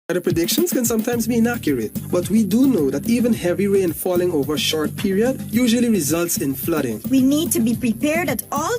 Weather predictions can sometimes be inaccurate, but we do know that even heavy rain falling over a short period usually results in flooding. We need to be prepared at all.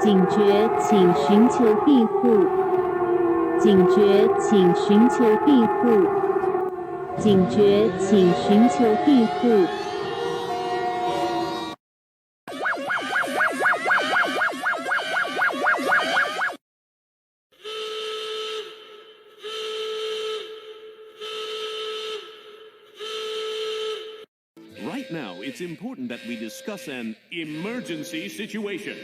警觉，请寻求庇护。警觉，请寻求庇护。警觉，请寻求庇护。Right now, it's important that we discuss an emergency situation.